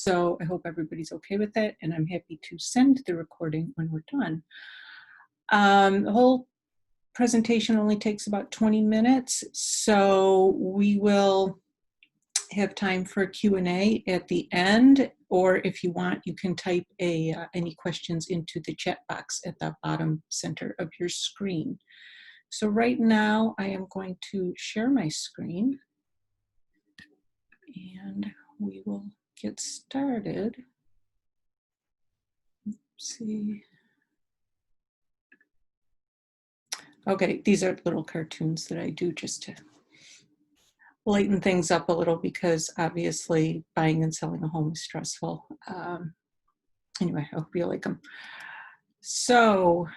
So I hope everybody's okay with that, and I'm happy to send the recording when we're done. The whole presentation only takes about 20 minutes, so we will have time for a Q&A at the end, or if you want, you can type any questions into the chat box at the bottom center of your screen. So right now, I am going to share my screen, and we will get started. Let's see. Okay, these are little cartoons that I do just to lighten things up a little, because obviously buying and selling a home is stressful. Anyway, I hope you like them. So,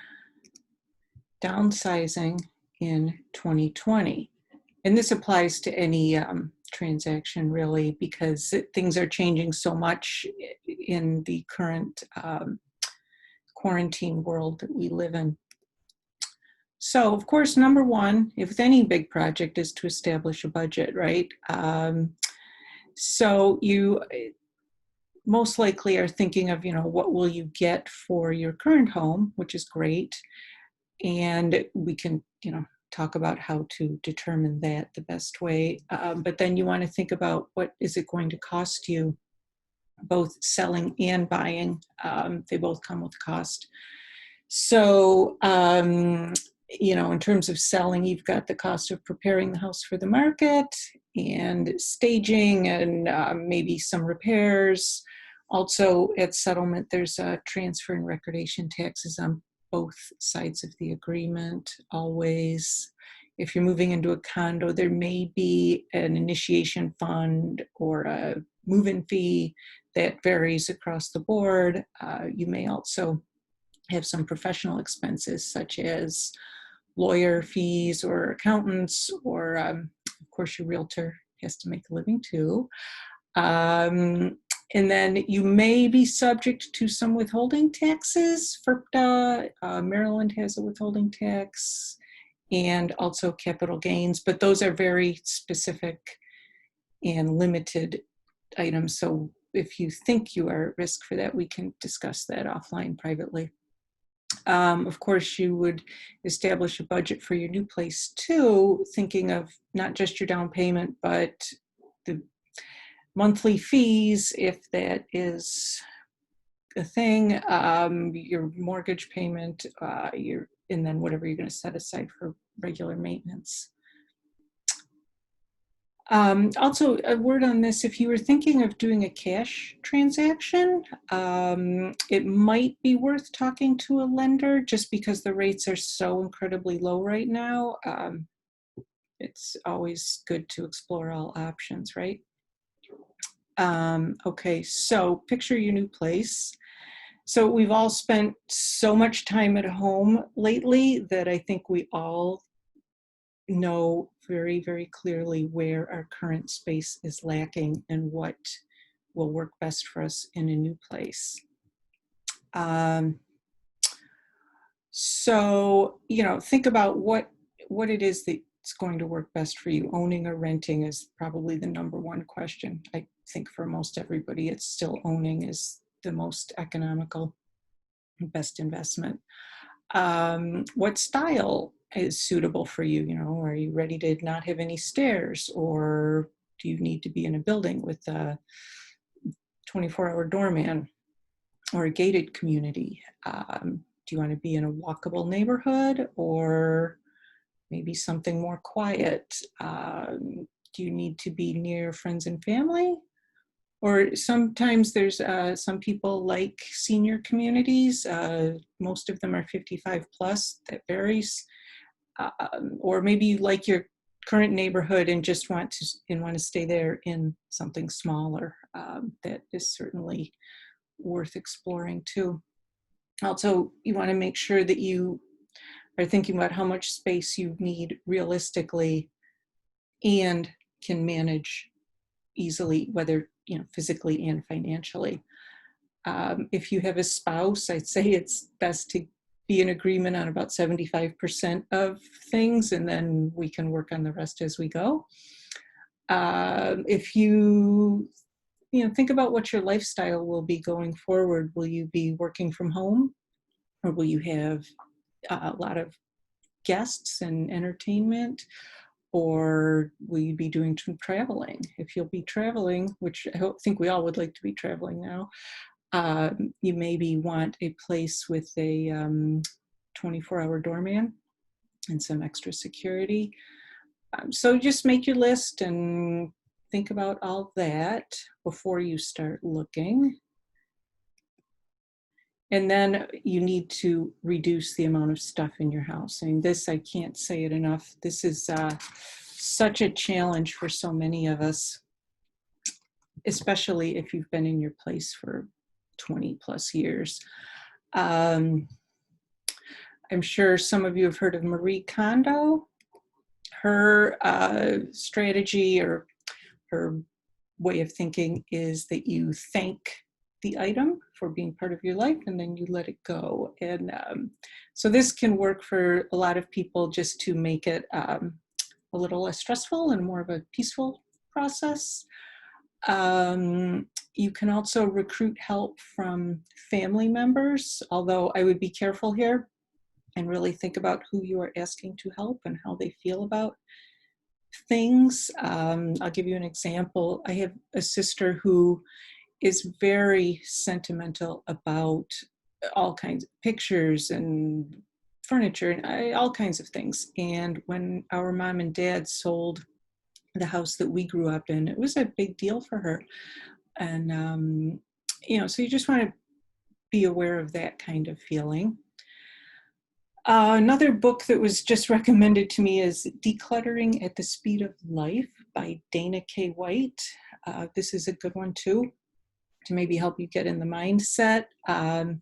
downsizing in 2020. And this applies to any transaction, really, because things are changing so much in the current quarantine world that we live in. So, of course, number one, if any big project, is to establish a budget, right? So you most likely are thinking of, what will you get for your current home, which is great. And we can, talk about how to determine that the best way. But then you want to think about, what is it going to cost you, both selling and buying. They both come with cost. So, in terms of selling, you've got the cost of preparing the house for the market and staging and maybe some repairs. Also, at settlement, there's a transfer and recordation taxes on both sides of the agreement, always. If you're moving into a condo, there may be an initiation fund or a move-in fee that varies across the board. You may also have some professional expenses, such as lawyer fees or accountants, or of course your realtor has to make a living too. And then you may be subject to some withholding taxes. FERPTA, Maryland has a withholding tax, and also capital gains, but those are very specific and limited items. So if you think you are at risk for that, we can discuss that offline privately. Of course, you would establish a budget for your new place too, thinking of not just your down payment, but the monthly fees, if that is a thing, your mortgage payment, and then whatever you're going to set aside for regular maintenance. Also, a word on this: if you were thinking of doing a cash transaction, it might be worth talking to a lender, just because the rates are so incredibly low right now. It's always good to explore all options, right? Okay, so picture your new place. So we've all spent so much time at home lately that I think we all know very, very clearly where our current space is lacking and what will work best for us in a new place. So, think about what it is that's going to work best for you. Owning or renting is probably the number one question. I think for most everybody, it's still owning is the most economical, best investment. What style is suitable for you? Are you ready to not have any stairs, or do you need to be in a building with a 24-hour doorman or a gated community? Do you want to be in a walkable neighborhood, or maybe something more quiet? Do you need to be near friends and family? Or sometimes there's some people like senior communities. Most of them are 55 plus. That varies. Or maybe you like your current neighborhood and just want to stay there in something smaller. That is certainly worth exploring too. Also, you want to make sure that you are thinking about how much space you need realistically and can manage easily, whether physically and financially. If you have a spouse, I'd say it's best to be in agreement on about 75% of things, and then we can work on the rest as we go. If you think about what your lifestyle will be going forward. Will you be working from home, or will you have a lot of guests and entertainment, or will you be doing some traveling? If you'll be traveling, which think we all would like to be traveling now, you maybe want a place with a 24-hour doorman and some extra security. So just make your list and think about all that before you start looking. And then you need to reduce the amount of stuff in your house. I mean, this, I can't say it enough. This is such a challenge for so many of us, especially if you've been in your place for 20 plus years. I'm sure some of you have heard of Marie Kondo. Her strategy, or her way of thinking, is that you thank the item for being part of your life, and then you let it go. And so this can work for a lot of people, just to make it a little less stressful and more of a peaceful process. You can also recruit help from family members, although I would be careful here and really think about who you are asking to help and how they feel about things. I'll give you an example. I have a sister who is very sentimental about all kinds of pictures and furniture and all kinds of things. And when our mom and dad sold the house that we grew up in, it was a big deal for her. And, so you just want to be aware of that kind of feeling. Another book that was just recommended to me is Decluttering at the Speed of Life by Dana K. White. This is a good one too, to maybe help you get in the mindset. And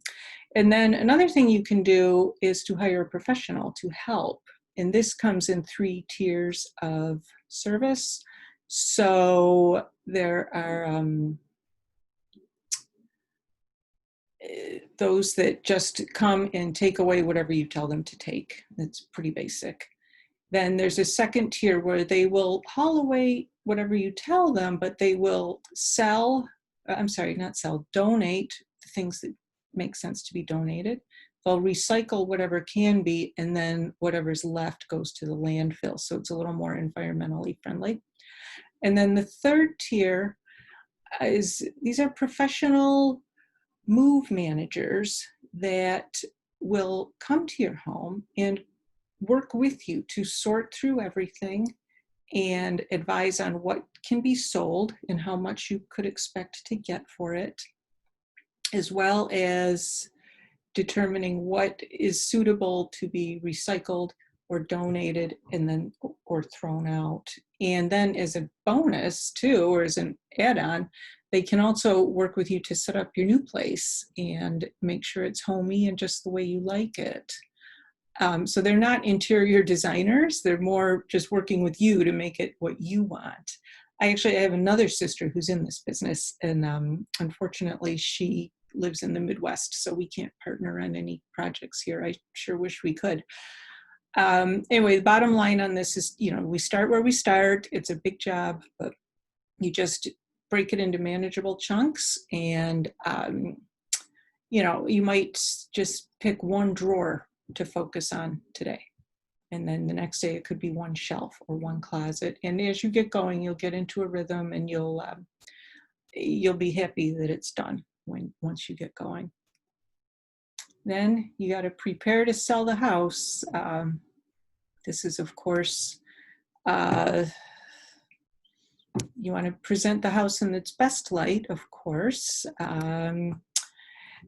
then another thing you can do is to hire a professional to help. And this comes in 3 tiers of service. So there are those that just come and take away whatever you tell them to take. That's pretty basic. Then there's a second tier where they will haul away whatever you tell them, but they will donate the things that make sense to be donated. They'll recycle whatever can be, and then whatever's left goes to the landfill. So it's a little more environmentally friendly. And then the third tier is, these are professional move managers that will come to your home and work with you to sort through everything and advise on what can be sold and how much you could expect to get for it, as well as determining what is suitable to be recycled or donated and then or thrown out. And then as a bonus too, or as an add-on, they can also work with you to set up your new place and make sure it's homey and just the way you like it. So they're not interior designers. They're more just working with you to make it what you want. I have another sister who's in this business, and unfortunately she lives in the Midwest, so we can't partner on any projects here. I sure wish we could. Anyway, the bottom line on this is, we start where we start. It's a big job, but you just break it into manageable chunks, and you might just pick one drawer to focus on today, and then the next day it could be one shelf or one closet. And as you get going, you'll get into a rhythm, and you'll be happy that it's done once you get going. Then you got to prepare to sell the house. This is, of course, you want to present the house in its best light, of course.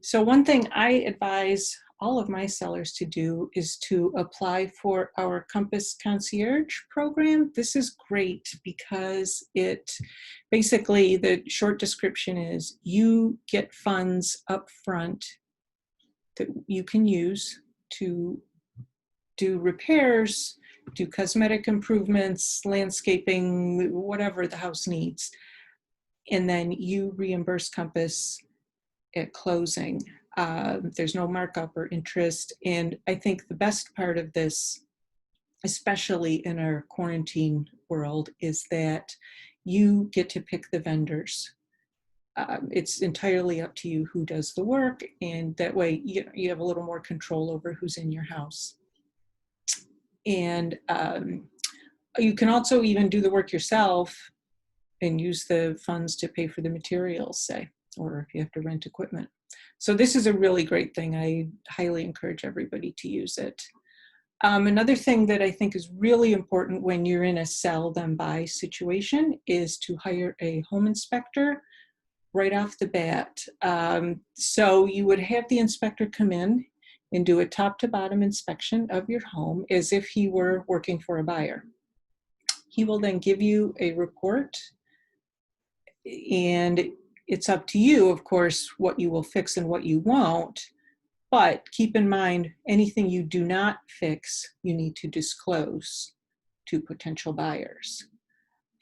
So one thing I advise all of my sellers to do is to apply for our Compass Concierge program. This is great because it basically, the short description is, you get funds up front that you can use to do repairs, do cosmetic improvements, landscaping, whatever the house needs. And then you reimburse Compass at closing. There's no markup or interest. And I think the best part of this, especially in our quarantine world, is that you get to pick the vendors. It's entirely up to you who does the work, and that way you have a little more control over who's in your house. And you can also even do the work yourself and use the funds to pay for the materials, say, or if you have to rent equipment. So this is a really great thing. I highly encourage everybody to use it. Another thing that I think is really important when you're in a sell then buy situation is to hire a home inspector right off the bat. So you would have the inspector come in and do a top to bottom inspection of your home as if he were working for a buyer. He will then give you a report, and it's up to you, of course, what you will fix and what you won't. But keep in mind, anything you do not fix, you need to disclose to potential buyers.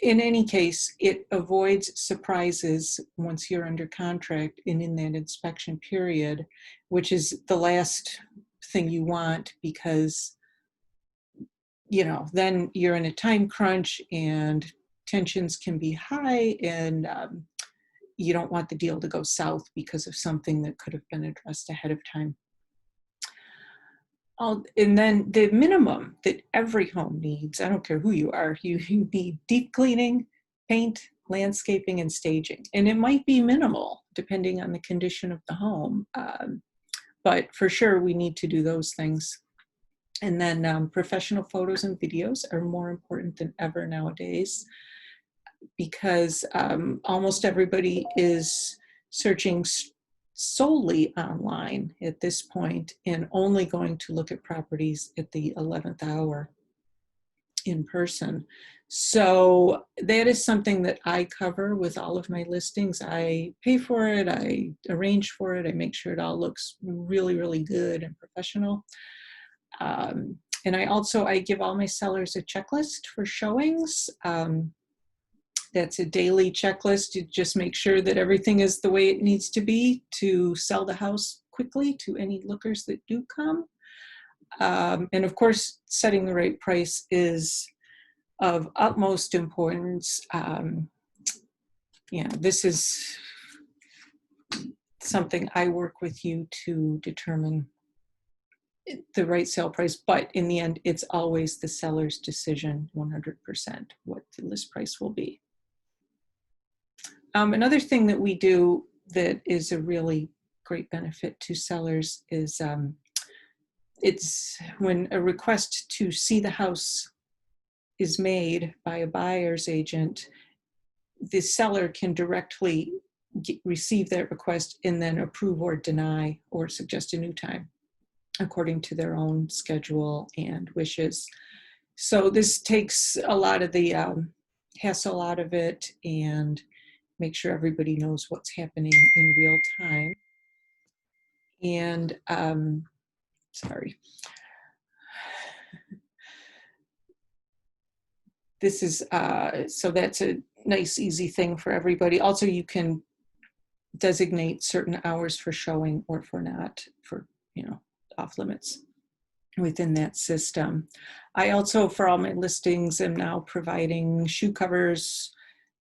In any case, it avoids surprises once you're under contract and in that inspection period, which is the last thing you want, because then you're in a time crunch and tensions can be high, and you don't want the deal to go south because of something that could have been addressed ahead of time. And then the minimum that every home needs, I don't care who you are, you need deep cleaning, paint, landscaping, and staging. And it might be minimal depending on the condition of the home, but for sure we need to do those things. And then professional photos and videos are more important than ever nowadays, because almost everybody is searching solely online at this point and only going to look at properties at the 11th hour in person. So that is something that I cover with all of my listings. I pay for it, I arrange for it, I make sure it all looks really, really good and professional. And I give all my sellers a checklist for showings. That's a daily checklist to just make sure that everything is the way it needs to be to sell the house quickly to any lookers that do come. And of course, setting the right price is of utmost importance. This is something I work with you to determine the right sale price, but in the end, it's always the seller's decision, 100%, what the list price will be. Another thing that we do that is a really great benefit to sellers is it's when a request to see the house is made by a buyer's agent, the seller can directly receive that request and then approve or deny or suggest a new time according to their own schedule and wishes. So this takes a lot of the hassle out of it and make sure everybody knows what's happening in real time. And this is, so that's a nice, easy thing for everybody. Also, you can designate certain hours for showing or for not, for, off limits within that system. I also, for all my listings, am now providing shoe covers,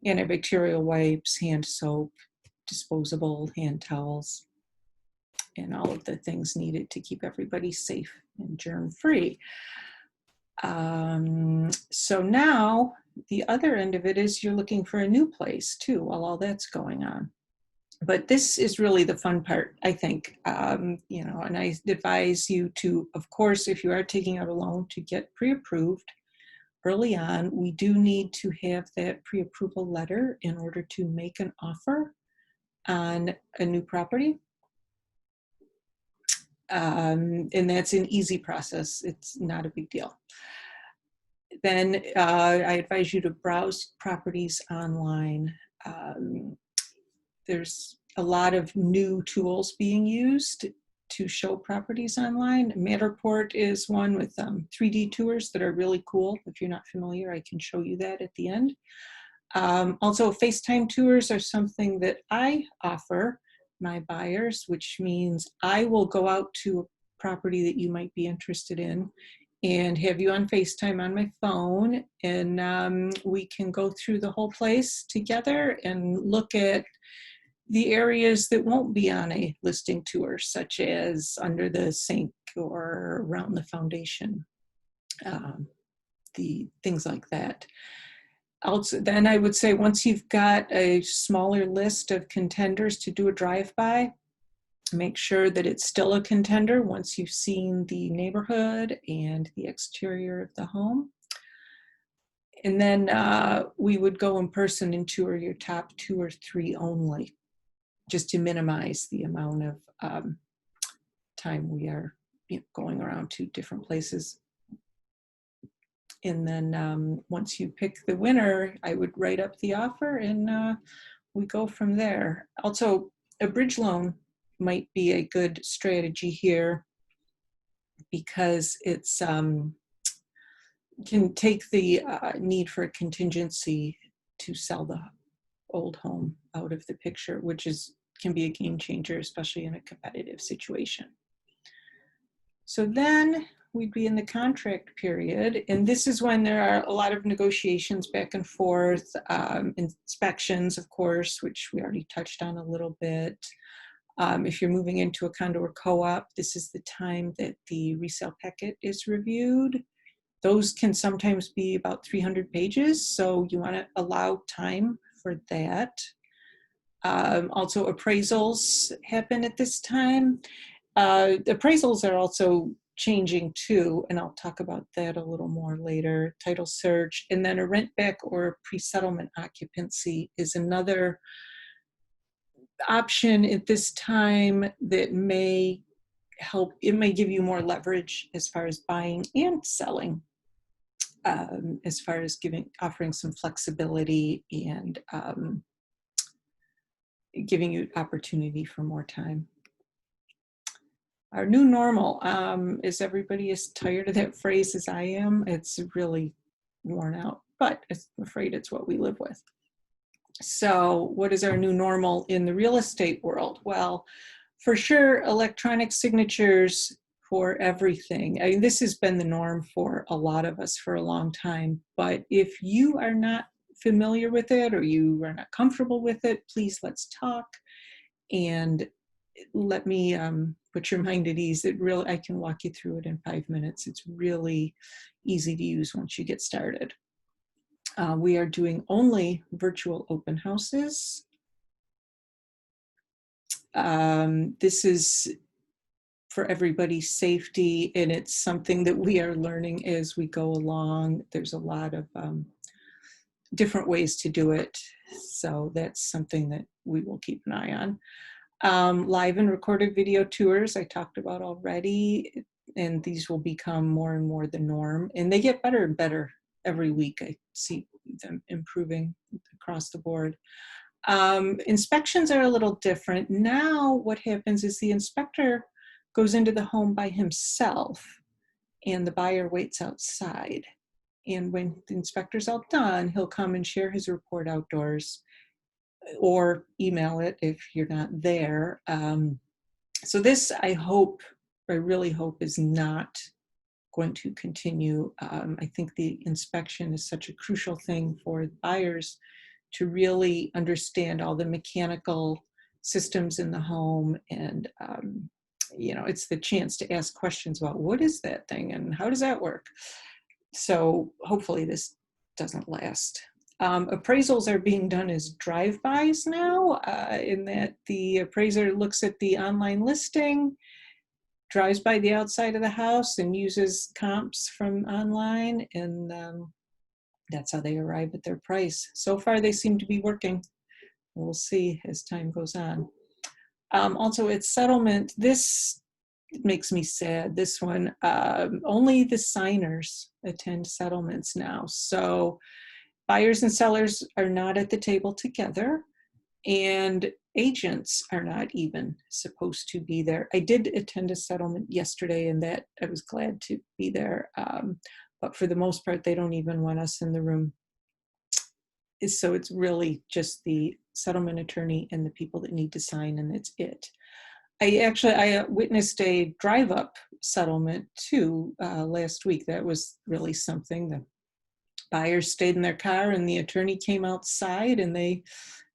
antibacterial wipes, hand soap, disposable hand towels, and all of the things needed to keep everybody safe and germ-free. So now the other end of it is you're looking for a new place too while all that's going on. But this is really the fun part, I think, and I advise you to, of course, if you are taking out a loan, to get pre-approved early on. We do need to have that pre-approval letter in order to make an offer on a new property. And that's an easy process. It's not a big deal. Then I advise you to browse properties online. There's a lot of new tools being used to show properties online. Matterport is one with 3D tours that are really cool. If you're not familiar, I can show you that at the end. Also, FaceTime tours are something that I offer my buyers, which means I will go out to a property that you might be interested in and have you on FaceTime on my phone, and we can go through the whole place together and look at the areas that won't be on a listing tour, such as under the sink or around the foundation, the things like that. Also, then I would say once you've got a smaller list of contenders to do a drive-by, make sure that it's still a contender once you've seen the neighborhood and the exterior of the home. And then we would go in person and tour your top 2 or 3 only, just to minimize the amount of time we are going around to different places. And then once you pick the winner, I would write up the offer and we go from there. Also, a bridge loan might be a good strategy here because it's can take the need for a contingency to sell the old home out of the picture, which can be a game changer, especially in a competitive situation. So then we'd be in the contract period, and this is when there are a lot of negotiations back and forth, inspections, of course, which we already touched on a little bit. If you're moving into a condo or co-op, this is the time that the resale packet is reviewed. Those can sometimes be about 300 pages, so you want to allow time for that. Also, appraisals happen at this time. Appraisals are also changing too, and I'll talk about that a little more later. Title search, and then a rent back or pre-settlement occupancy is another option at this time that may help. It may give you more leverage as far as buying and selling, as far as offering some flexibility and giving you opportunity for more time. Our new normal, is everybody as tired of that phrase as I am? It's really worn out, but I'm afraid it's what we live with. So what is our new normal in the real estate world? Well, for sure, electronic signatures for everything. I mean, this has been the norm for a lot of us for a long time, but if you are not familiar with it or you are not comfortable with it, please let's talk and let me put your mind at ease. I can walk you through it in 5 minutes. It's really easy to use once you get started. We are doing only virtual open houses. This is for everybody's safety, and it's something that we are learning as we go along. There's a lot of different ways to do it, so that's something that we will keep an eye on. Live and recorded video tours I talked about already, and these will become more and more the norm, and they get better and better every week. I see them improving across the board. Inspections are a little different. Now what happens is the inspector goes into the home by himself and the buyer waits outside. And when the inspector's all done, he'll come and share his report outdoors or email it if you're not there. So this, I really hope is not going to continue. I think the inspection is such a crucial thing for buyers to really understand all the mechanical systems in the home, and it's the chance to ask questions about what is that thing and how does that work. So hopefully this doesn't last. Appraisals are being done as drive-bys now, in that the appraiser looks at the online listing, drives by the outside of the house and uses comps from online, and that's how they arrive at their price. So far, they seem to be working. We'll see as time goes on. Also, it's settlement. This makes me sad. This one, only the signers attend settlements now. So buyers and sellers are not at the table together, and agents are not even supposed to be there. I did attend a settlement yesterday, and that I was glad to be there. But for the most part, they don't even want us in the room. So it's really just the settlement attorney and the people that need to sign, and that's it. I witnessed a drive-up settlement too last week. That was really something. The buyers stayed in their car and the attorney came outside and they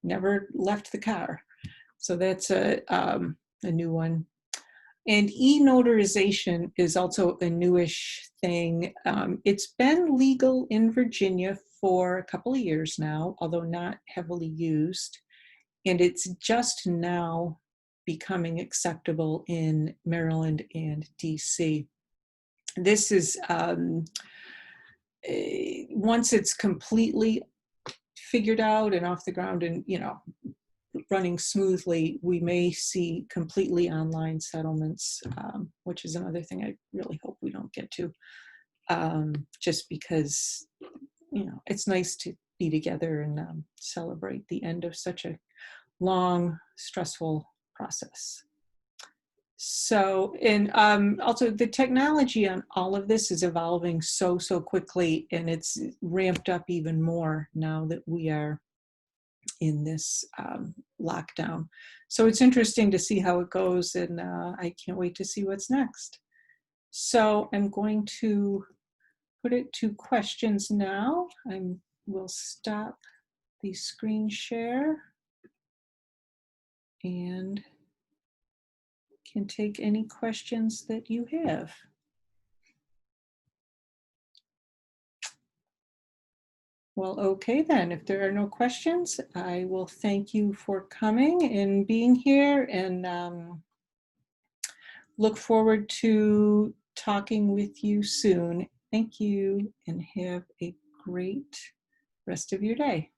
never left the car. So that's a new one. And e-notarization is also a newish thing. It's been legal in Virginia for a couple of years now, although not heavily used. And it's just now becoming acceptable in Maryland and DC. This is, once it's completely figured out and off the ground and, running smoothly, we may see completely online settlements, which is another thing I really hope we don't get to, just because, it's nice to be together and celebrate the end of such a long, stressful process. So, and also the technology on all of this is evolving so quickly, and it's ramped up even more now that we are in this lockdown. So it's interesting to see how it goes, and I can't wait to see what's next. So I'm going to put it to questions now. I will stop the screen share and can take any questions that you have. Well, okay then, if there are no questions, I will thank you for coming and being here, and look forward to talking with you soon. Thank you and have a great rest of your day.